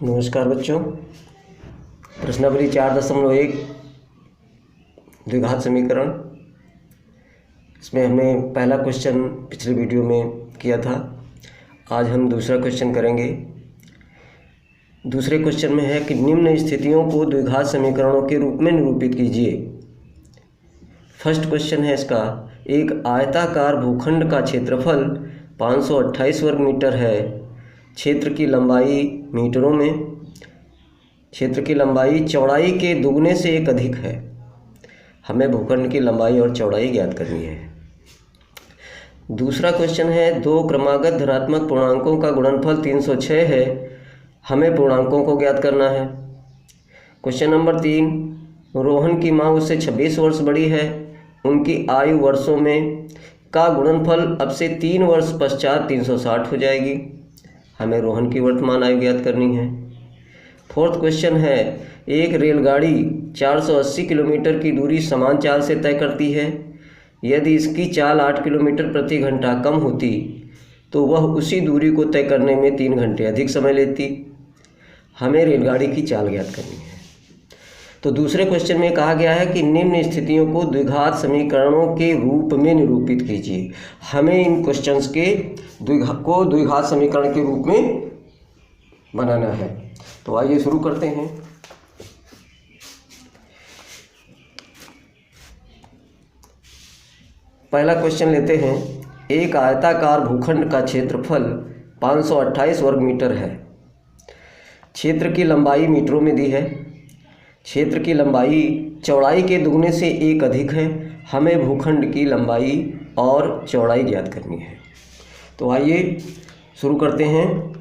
नमस्कार बच्चों। प्रश्नावली 4.1 द्विघात समीकरण। इसमें हमने पहला क्वेश्चन पिछले वीडियो में किया था। आज हम दूसरा क्वेश्चन करेंगे। दूसरे क्वेश्चन में है कि निम्न स्थितियों को द्विघात समीकरणों के रूप में निरूपित कीजिए। फर्स्ट क्वेश्चन है इसका, एक आयताकार भूखंड का क्षेत्रफल 528 वर्ग मीटर है। क्षेत्र की लंबाई मीटरों में, क्षेत्र की लंबाई चौड़ाई के दुगने से एक अधिक है। हमें भूखंड की लंबाई और चौड़ाई ज्ञात करनी है। दूसरा क्वेश्चन है, दो क्रमागत धनात्मक पूर्णांकों का गुणनफल 306 है। हमें पूर्णांकों को ज्ञात करना है। क्वेश्चन नंबर 3, रोहन की माँ उससे 26 वर्ष बड़ी है। उनकी आयु वर्षों में का गुणनफल अब से 3 वर्ष पश्चात 360 हो जाएगी। हमें रोहन की वर्तमान आयु ज्ञात करनी है। फोर्थ क्वेश्चन है, एक रेलगाड़ी 480 किलोमीटर की दूरी समान चाल से तय करती है। यदि इसकी चाल 8 किलोमीटर प्रति घंटा कम होती तो वह उसी दूरी को तय करने में 3 घंटे अधिक समय लेती। हमें रेलगाड़ी की चाल ज्ञात करनी है। तो दूसरे क्वेश्चन में कहा गया है कि निम्न स्थितियों को द्विघात समीकरणों के रूप में निरूपित कीजिए। हमें इन क्वेश्चंस के द्विघात समीकरण के रूप में बनाना है। तो आइए शुरू करते हैं। पहला क्वेश्चन लेते हैं। एक आयताकार भूखंड का क्षेत्रफल 528 वर्ग मीटर है। क्षेत्र की लंबाई मीटरों में दी है। क्षेत्र की लंबाई चौड़ाई के दुगने से एक अधिक है। हमें भूखंड की लंबाई और चौड़ाई ज्ञात करनी है। तो आइए शुरू करते हैं।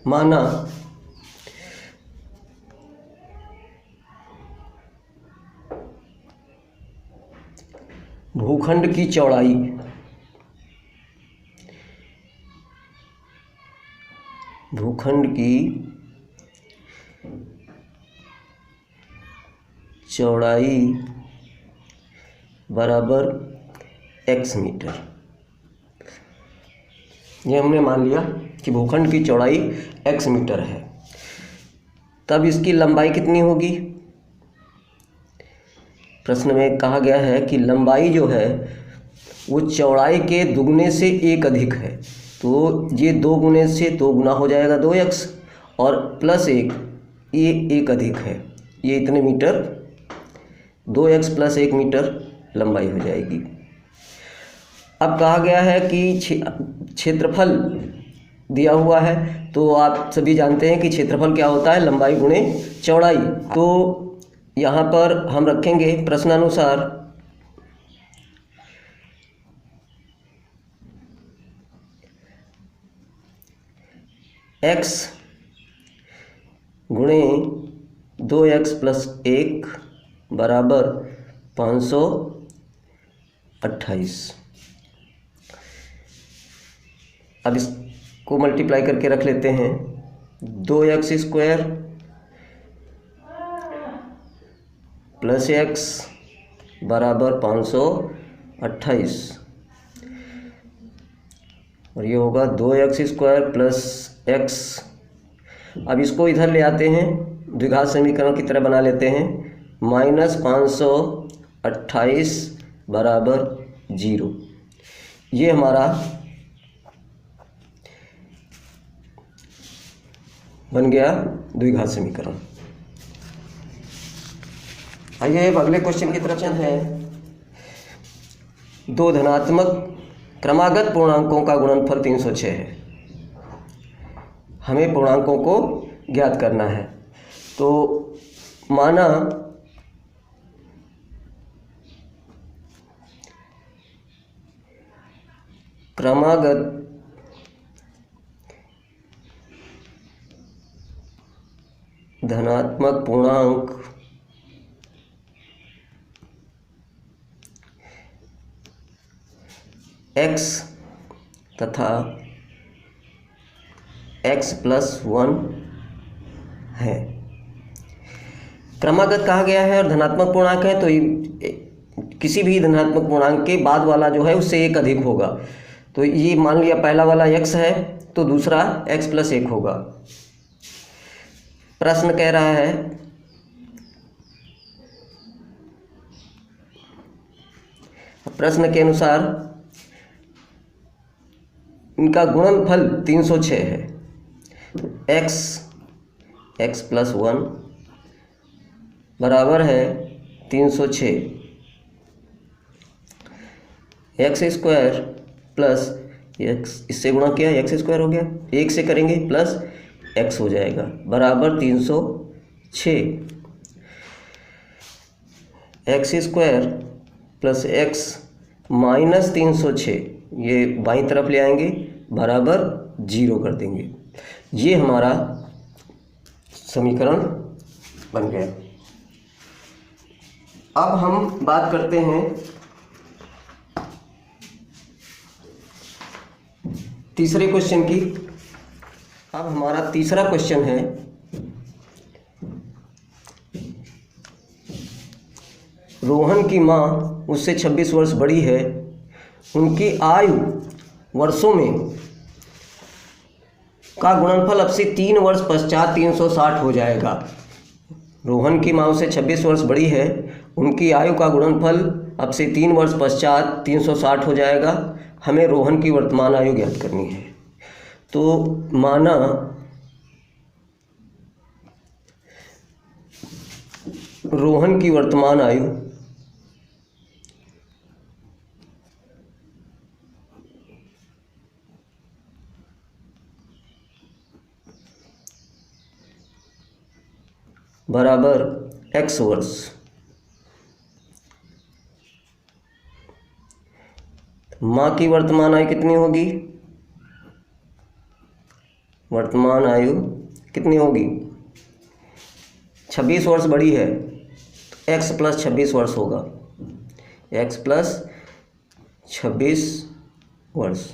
माना भूखंड की चौड़ाई बराबर x मीटर। ये हमने मान लिया कि भूखंड की चौड़ाई x मीटर है। तब इसकी लंबाई कितनी होगी? प्रश्न में कहा गया है कि लंबाई जो है वो चौड़ाई के दुगने से एक अधिक है। तो ये 2 गुने से 2 गुना हो जाएगा 2x, और प्लस 1 ये एक अधिक है, ये इतने मीटर, 2x प्लस 1 मीटर लंबाई हो जाएगी। अब कहा गया है कि क्षेत्रफल दिया हुआ है। तो आप सभी जानते हैं कि क्षेत्रफल क्या होता है, लंबाई गुणे चौड़ाई। तो यहाँ पर हम रखेंगे प्रश्नानुसार x गुणे 2x प्लस 1 बराबर 528। अब इसको मल्टीप्लाई करके रख लेते हैं। 2x स्क्वायर प्लस x बराबर 528, और ये होगा 2x स्क्वायर प्लस x। अब इसको इधर ले आते हैं, द्विघात समीकरण की तरह बना लेते हैं। -528 बराबर 0। ये हमारा बन गया द्विघात समीकरण। आइए अब अगले क्वेश्चन की तरफ है। दो धनात्मक क्रमागत पूर्णांकों का गुणनफल 306 है। हमें पूर्णांकों को ज्ञात करना है। तो माना क्रमागत धनात्मक पूर्णांक x तथा x प्लस 1 है। क्रमागत कहा गया है और धनात्मक पूर्णांक है, तो किसी भी धनात्मक पूर्णांक के बाद वाला जो है उससे एक अधिक होगा। तो ये मान लिया पहला वाला x है तो दूसरा x + 1 होगा। प्रश्न कह रहा है प्रश्न के अनुसार इनका गुणनफल 306 है। तो x + 1 बराबर है 306, x² प्लस x इससे गुणा किया x² हो गया, 1 से करेंगे प्लस x हो जाएगा बराबर 306। x² प्लस x माइनस 306 ये बाईं तरफ ले आएंगे बराबर 0 कर देंगे। ये हमारा समीकरण बन गया। अब हम बात करते हैं तीसरे क्वेश्चन की। अब हमारा तीसरा क्वेश्चन है रोहन की माँ उससे 26 वर्ष बड़ी है, उनकी आयु वर्षों में का गुणनफल अब से 3 वर्ष पश्चात 360 हो जाएगा। रोहन की माँ उससे 26 वर्ष बड़ी है, उनकी आयु का गुणनफल अब से 3 वर्ष पश्चात 360 हो जाएगा। हमें रोहन की वर्तमान आयु ज्ञात करनी है। तो माना रोहन की वर्तमान आयु बराबर x वर्ष। माँ की वर्तमान आयु कितनी होगी? वर्तमान आयु कितनी होगी? 26 वर्ष बड़ी है तो x + 26 वर्ष होगा, x + 26 वर्ष।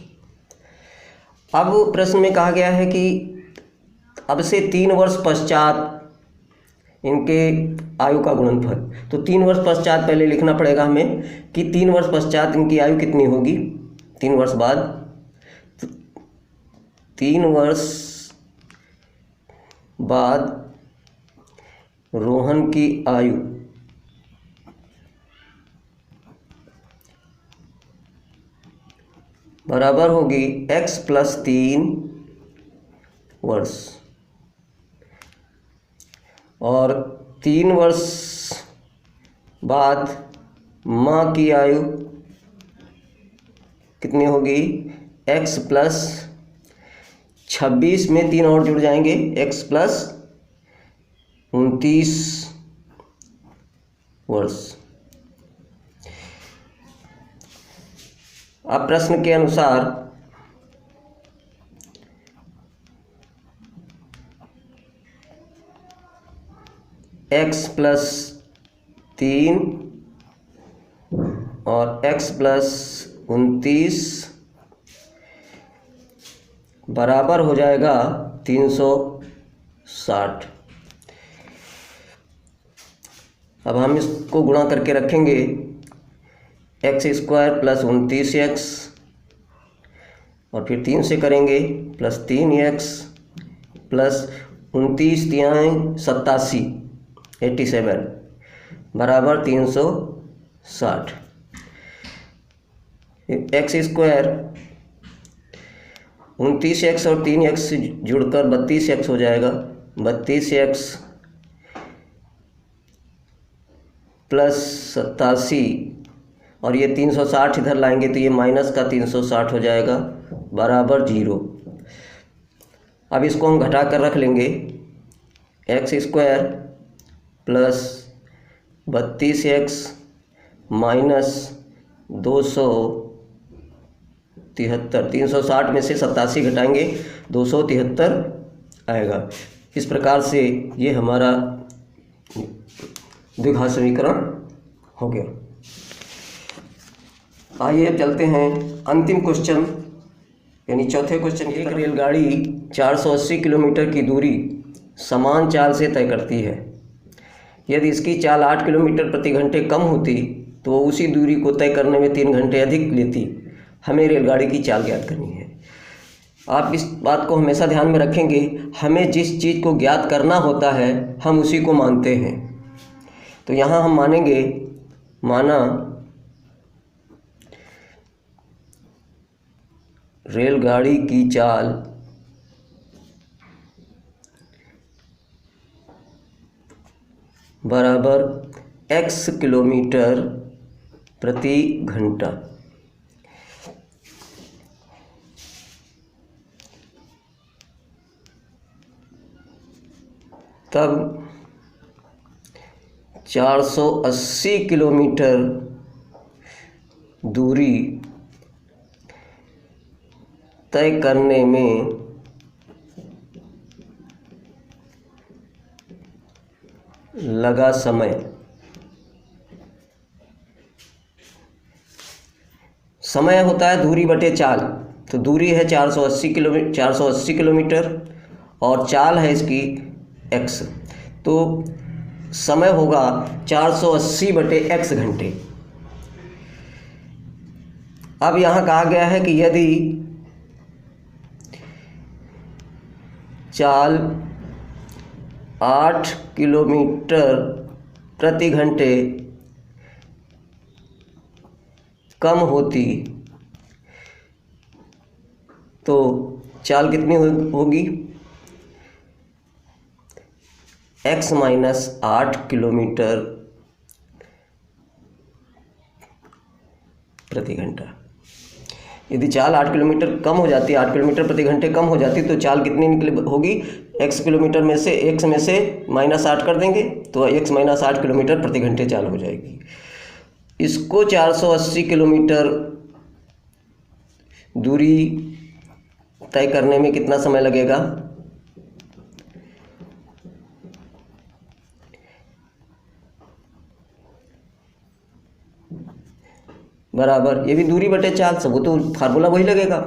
अब प्रश्न में कहा गया है कि अब से 3 वर्ष पश्चात इनके आयु का गुणनफल। तो 3 वर्ष पश्चात पहले लिखना पड़ेगा हमें कि 3 वर्ष पश्चात इनकी आयु कितनी होगी। 3 वर्ष बाद 3 वर्ष बाद रोहन की आयु बराबर होगी x + 3 वर्ष। और 3 वर्ष बाद माँ की आयु कितनी होगी? x + 26 में 3 और जुड़ जाएंगे, x + 29 वर्ष। अब प्रश्न के अनुसार x + 3 और x + 29 बराबर हो जाएगा 360। अब हम इसको गुणा करके रखेंगे, x² + 29x और फिर 3 से करेंगे प्लस 3x प्लस 29 × 87 87 बराबर 360। x² 29x और 3x जुड़कर 32x हो जाएगा, 32x प्लस 87 और ये 360 इधर लाएंगे तो ये माइनस का 360 हो जाएगा बराबर 0। अब इसको हम घटा कर रख लेंगे, x² प्लस 32x माइनस 273, 360 में से 87 घटाएंगे 273 आएगा। इस प्रकार से ये हमारा द्विघात समीकरण हो गया। आइए अब चलते हैं अंतिम क्वेश्चन यानी चौथे क्वेश्चन की। एक रेलगाड़ी 480 किलोमीटर की दूरी समान चाल से तय करती है। यदि इसकी चाल 8 किलोमीटर प्रति घंटे कम होती तो वो उसी दूरी को तय करने में 3 घंटे अधिक लेती। हमें रेलगाड़ी की चाल ज्ञात करनी है। आप इस बात को हमेशा ध्यान में रखेंगे, हमें जिस चीज़ को ज्ञात करना होता है हम उसी को मानते हैं। तो यहाँ हम मानेंगे, माना रेलगाड़ी की चाल बराबर x किलोमीटर प्रति घंटा। तब 480 किलोमीटर दूरी तय करने में लगा समय होता है दूरी बटे चाल। तो दूरी है 480 किलोमीटर और चाल है इसकी x। तो समय होगा 480 बटे x घंटे। अब यहाँ कहा गया है कि यदि चाल 8 किलोमीटर प्रति घंटे कम होती तो चाल कितनी होगी? x माइनस 8 किलोमीटर प्रति घंटा। यदि चाल 8 किलोमीटर कम हो जाती, 8 किलोमीटर प्रति घंटे कम हो जाती तो चाल कितनी होगी? x किलोमीटर में से x में से -8 कर देंगे तो x माइनस 8 किलोमीटर प्रति घंटे चाल हो जाएगी। इसको 480 किलोमीटर दूरी तय करने में कितना समय लगेगा? बराबर, ये भी दूरी बटे चाल, सब तो फार्मूला वही लगेगा,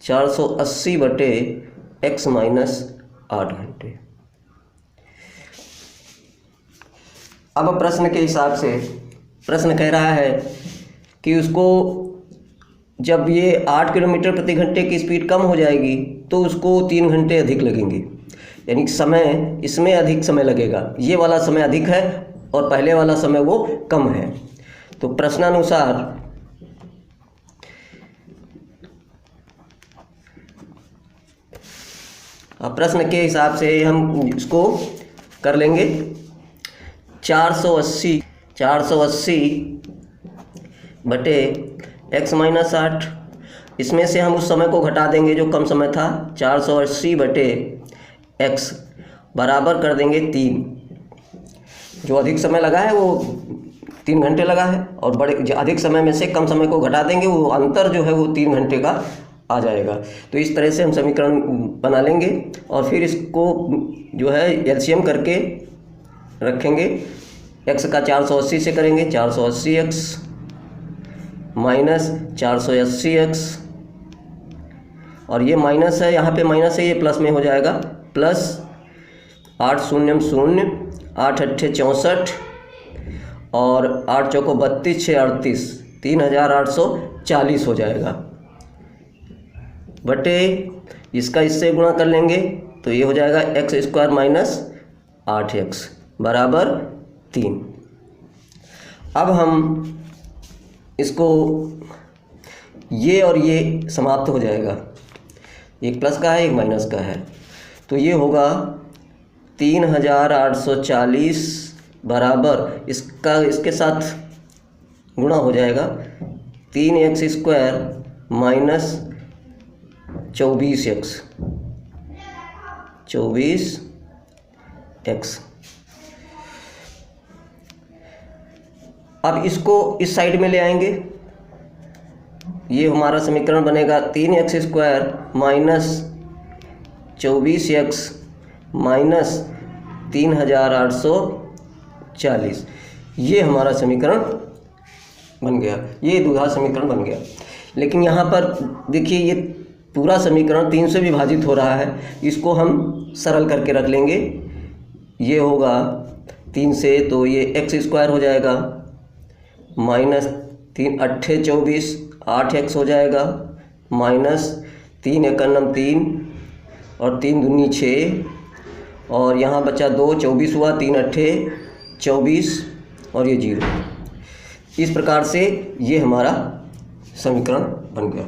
480 बटे x माइनस 8 घंटे। अब प्रश्न के हिसाब से प्रश्न कह रहा है कि उसको जब ये 8 किलोमीटर प्रति घंटे की स्पीड कम हो जाएगी तो उसको 3 घंटे अधिक लगेंगे, यानी समय इसमें अधिक समय लगेगा। ये वाला समय अधिक है और पहले वाला समय वो कम है। तो प्रश्नानुसार प्रश्न के हिसाब से हम इसको कर लेंगे 480 बटे x माइनस 8। इसमें से हम उस समय को घटा देंगे जो कम समय था, 480 बटे x बराबर कर देंगे 3। जो अधिक समय लगा है वो 3 घंटे लगा है और बड़े अधिक समय में से कम समय को घटा देंगे, वो अंतर जो है वो 3 घंटे का आ जाएगा। तो इस तरह से हम समीकरण बना लेंगे और फिर इसको जो है एलसीएम करके रखेंगे। x का 480 से करेंगे, 480x माइनस 480x, और ये माइनस है, यहाँ पे माइनस है, ये प्लस में हो जाएगा, प्लस 8 शून्य 0, 8 अट्ठे 64 और 8 चौको 32, 6 38, 3840 हो जाएगा। बटे इसका इससे गुणा कर लेंगे तो ये हो जाएगा x स्क्वायर माइनस 8x बराबर 3। अब हम इसको ये और ये समाप्त हो जाएगा, एक प्लस का है एक माइनस का है, तो ये होगा 3840 बराबर इसका इसके साथ गुणा हो जाएगा 3x स्क्वायर माइनस 24x। अब इसको इस साइड में ले आएंगे, ये हमारा समीकरण बनेगा 3x square minus 24x minus 3840। ये हमारा समीकरण बन गया, ये द्विघात समीकरण बन गया। लेकिन यहाँ पर देखिए ये पूरा समीकरण 3 से विभाजित हो रहा है, इसको हम सरल करके रख लेंगे। ये होगा 3 से तो ये x स्क्वायर हो जाएगा माइनस 3 अट्ठे 24 8x हो जाएगा, माइनस 3 एकम 3 और 3 दूनी 6 और यहाँ बचा 2, 24 हुआ, 3 अट्ठे 24 और ये 0। इस प्रकार से ये हमारा समीकरण बन गया।